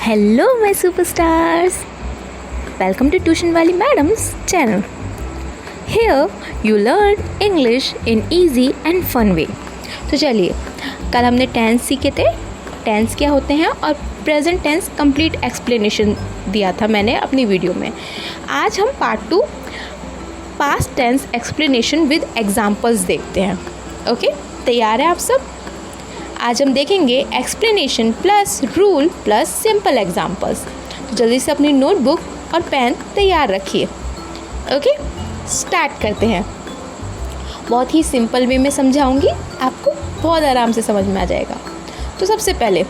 Hello my superstars, welcome to Tuition Wali Madam's channel. Here you learn English in easy and fun way. तो चलिए, कल हमने tense सीखे थे, tense क्या होते हैं और प्रेजेंट टेंस कंप्लीट एक्सप्लेनेशन दिया था मैंने अपनी वीडियो में. आज हम part 2 past tense explanation with examples देखते हैं. ओके, तैयार है आप सब? आज हम देखेंगे explanation plus rule plus simple examples. तो जल्दी से अपनी नोटबुक और पेन तैयार रखिए. ओके, स्टार्ट करते हैं. बहुत ही सिंपल वे में समझाऊंगी, आपको बहुत आराम से समझ में आ जाएगा. तो सबसे पहले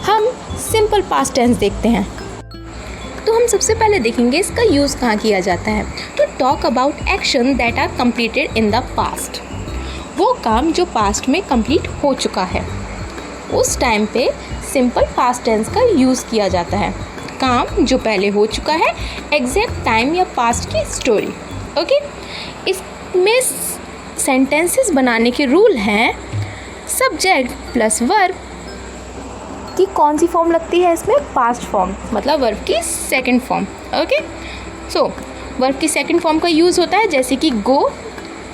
हम सिंपल पास्ट टेंस देखते हैं. तो हम सबसे पहले देखेंगे इसका यूज़ कहाँ किया जाता है. तो talk about action that are completed in the past. वो काम जो पास्ट में कंप्लीट हो चुका है, उस टाइम पे सिंपल पास्ट टेंस का यूज़ किया जाता है. काम जो पहले हो चुका है, एग्जैक्ट टाइम या पास्ट की स्टोरी. ओके, इसमें सेंटेंसेस बनाने के रूल हैं. सब्जेक्ट प्लस वर्ब की कौन सी फॉर्म लगती है इसमें? पास्ट फॉर्म, मतलब वर्ब की सेकंड फॉर्म. ओके, सो वर्ब की सेकंड फॉर्म का यूज़ होता है जैसे कि गो,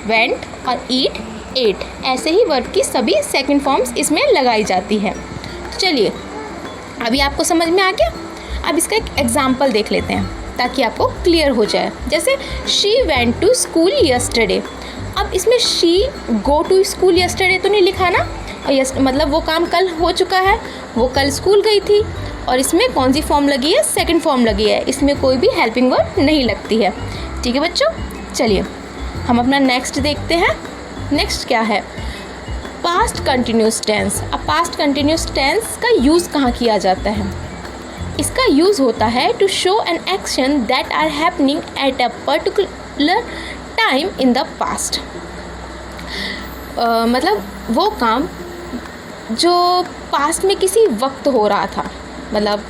वेंट और ईट, एट. ऐसे ही वर्ब की सभी सेकंड फॉर्म्स इसमें लगाई जाती है. तो चलिए, अभी आपको समझ में आ गया. अब इसका एक एग्जाम्पल देख लेते हैं ताकि आपको क्लियर हो जाए. जैसे she went to school yesterday. अब इसमें she go to school yesterday तो नहीं लिखा ना, और मतलब वो काम कल हो चुका है, वो कल स्कूल गई थी. और इसमें कौन सी फॉर्म लगी है? सेकंड फॉर्म लगी है. इसमें कोई भी हेल्पिंग वर्ब नहीं लगती है. ठीक है बच्चों, चलिए हम अपना नेक्स्ट देखते हैं. नेक्स्ट क्या है? Past continuous tense. अब पास्ट कंटिन्यूस टेंस का यूज़ कहाँ किया जाता है? इसका यूज़ होता है to show an action that are happening at a particular time in the past. मतलब वो काम जो पास्ट में किसी वक्त हो रहा था, मतलब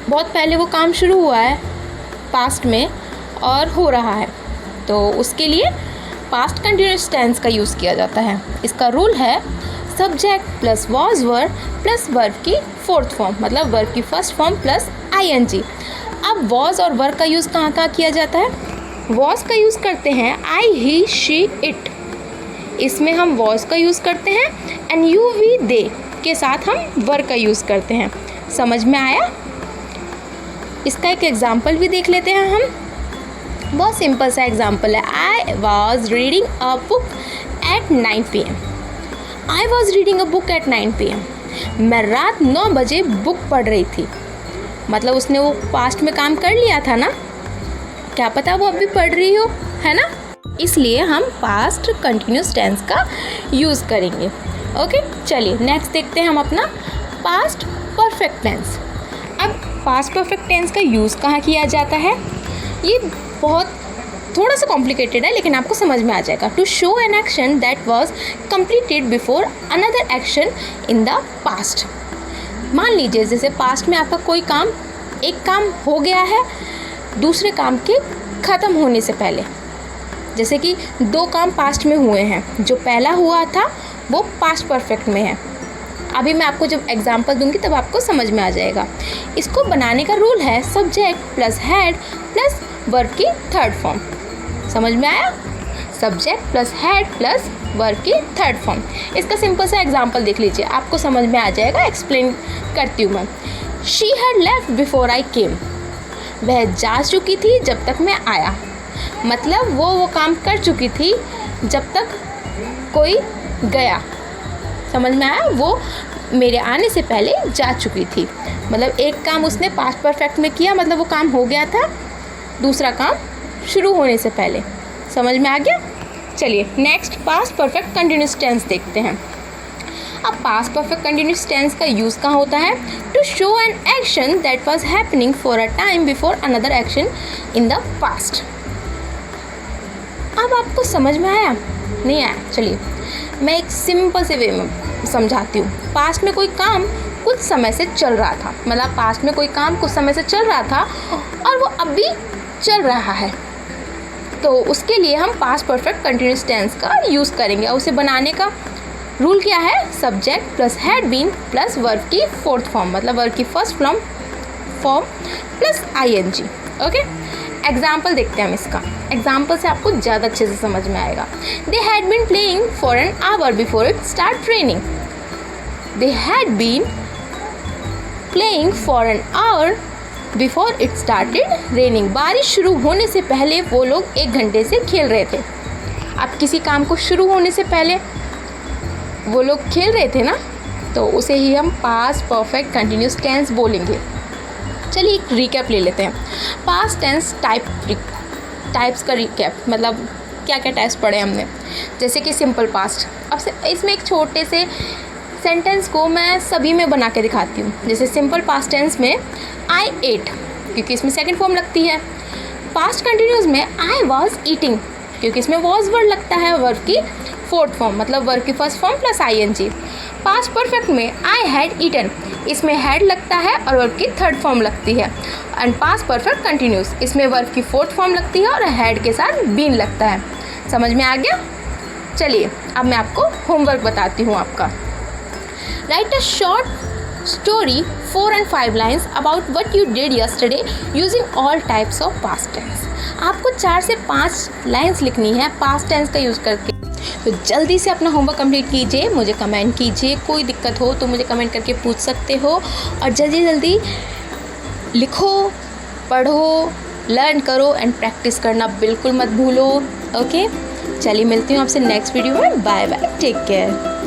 बहुत पहले वो काम शुरू हुआ है पास्ट में और हो रहा है, तो उसके लिए पास्ट कंटिन्यूस टेंस का यूज़ किया जाता है. इसका रूल है subject plus was verb plus verb की फोर्थ फॉर्म, मतलब वर्ब की फर्स्ट फॉर्म प्लस आईएनजी. अब वॉज और वर्ब का यूज़ कहाँ कहाँ किया जाता है? वॉज का यूज़ करते हैं आई, ही, शी, इट. इसमें हम वॉज का यूज़ करते हैं. एंड यू, वी, दे के साथ हम वर्ब का यूज़ करते हैं. समझ में आया? इसका एक एग्जाम्पल भी देख लेते हैं हम. बहुत सिंपल सा एग्जाम्पल है. I was reading a book at 9 PM. I was reading a book at 9 PM. मैं रात 9 बजे बुक पढ़ रही थी. मतलब उसने वो पास्ट में काम कर लिया था ना, क्या पता वो अभी पढ़ रही हो, है ना. इसलिए हम पास्ट कंटिन्यूस टेंस का यूज़ करेंगे. ओके, चलिए नेक्स्ट देखते हैं हम अपना पास्ट परफेक्ट टेंस. अब पास्ट परफेक्ट टेंस का यूज़ कहाँ किया जाता है? ये बहुत थोड़ा सा कॉम्प्लिकेटेड है, लेकिन आपको समझ में आ जाएगा. To show an action that was completed before another action in the past. मान लीजिए जैसे पास्ट में आपका कोई काम, एक काम हो गया है दूसरे काम के ख़त्म होने से पहले. जैसे कि 2 काम पास्ट में हुए हैं, जो पहला हुआ था वो पास्ट परफेक्ट में है. अभी मैं आपको जब एग्जांपल दूंगी तब आपको समझ में आ जाएगा. इसको बनाने का रूल है subject plus had plus verb की थर्ड फॉर्म. समझ में आया? Subject plus had plus verb की थर्ड फॉर्म. इसका सिंपल सा एग्जांपल देख लीजिए, आपको समझ में आ जाएगा. एक्सप्लेन करती हूँ मैं. She had left before I came. वह जा चुकी थी जब तक मैं आया. मतलब वो काम कर चुकी थी जब तक कोई गया. समझ में आया? वो मेरे आने से पहले जा चुकी थी. मतलब एक काम उसने पास्ट परफेक्ट में किया, मतलब वो काम हो गया था, दूसरा काम शुरू होने से पहले. समझ में आ गया? चलिए next past perfect continuous tense देखते हैं. अब पास्ट परफेक्ट कंटिन्यूस टेंस का यूज़ कहाँ होता है? To show an action that was happening for a time before another action in the past. अब आपको समझ में आया? नहीं आया? चलिए मैं एक सिंपल से वे में समझाती हूँ. पास्ट में कोई काम कुछ समय से चल रहा था, मतलब पास्ट में कोई काम कुछ समय से चल रहा था और वो अभी चल रहा है, तो उसके लिए हम पास्ट परफेक्ट कंटिन्यूस टेंस का यूज़ करेंगे. और उसे बनाने का रूल क्या है, subject plus had been plus verb की फोर्थ फॉर्म, मतलब वर्ब की first form plus I N G. Okay, example देखते हैं हम इसका। एग्जाम्पल से आपको ज़्यादा अच्छे से समझ में आएगा। They had been playing for an hour before it start raining. They had been playing for an hour before it started raining. बारिश शुरू होने से पहले वो लोग 1 घंटे से खेल रहे थे। अब किसी काम को शुरू होने से पहले वो लोग खेल रहे थे ना, तो उसे ही हम पास्ट परफेक्ट कंटिन्यूस टेंस बोलेंगे। चलिए एक रिकैप ले लेते हैं। पास्ट टेंस टाइप्स का रिकैप, मतलब क्या क्या टाइप्स पढ़े हमने। जैसे कि सिंपल पास्ट, अब इसमें एक छोटे से सेंटेंस को मैं सभी में बना के दिखाती हूँ। जैसे सिंपल पास्ट टेंस में आई एट, क्योंकि इसमें सेकंड फॉर्म लगती है। पास्ट कंटिन्यूस में आई वॉज ईटिंग, क्योंकि इसमें वॉज वर्ड लगता है, वर्ब की फोर्थ फॉर्म, मतलब वर्ब की first form plus I N G. Past perfect में आई हैड ईटन, इसमें हैड लगता है और वर्ब की थर्ड फॉर्म लगती है। एंड पास्ट परफेक्ट कंटिन्यूस, इसमें वर्ब की फोर्थ फॉर्म लगती है और हैड के साथ बीन लगता है। समझ में आ गया? चलिए अब मैं आपको होमवर्क बताती हूँ आपका। Right a short story 4 and 5 lines about what you did yesterday using all types of past tense। आपको 4 से 5 लाइन्स लिखनी है पास्ट टेंस का यूज़ करके। तो जल्दी से अपना होमवर्क कंप्लीट कीजिए, मुझे कमेंट कीजिए। कोई दिक्कत हो तो मुझे कमेंट करके पूछ सकते हो। और जल्दी जल्दी लिखो, पढ़ो, लर्न करो एंड प्रैक्टिस करना बिल्कुल मत भूलो। ओके, चलिए मिलती हूँ आपसे नेक्स्ट वीडियो में। Bye bye, take care.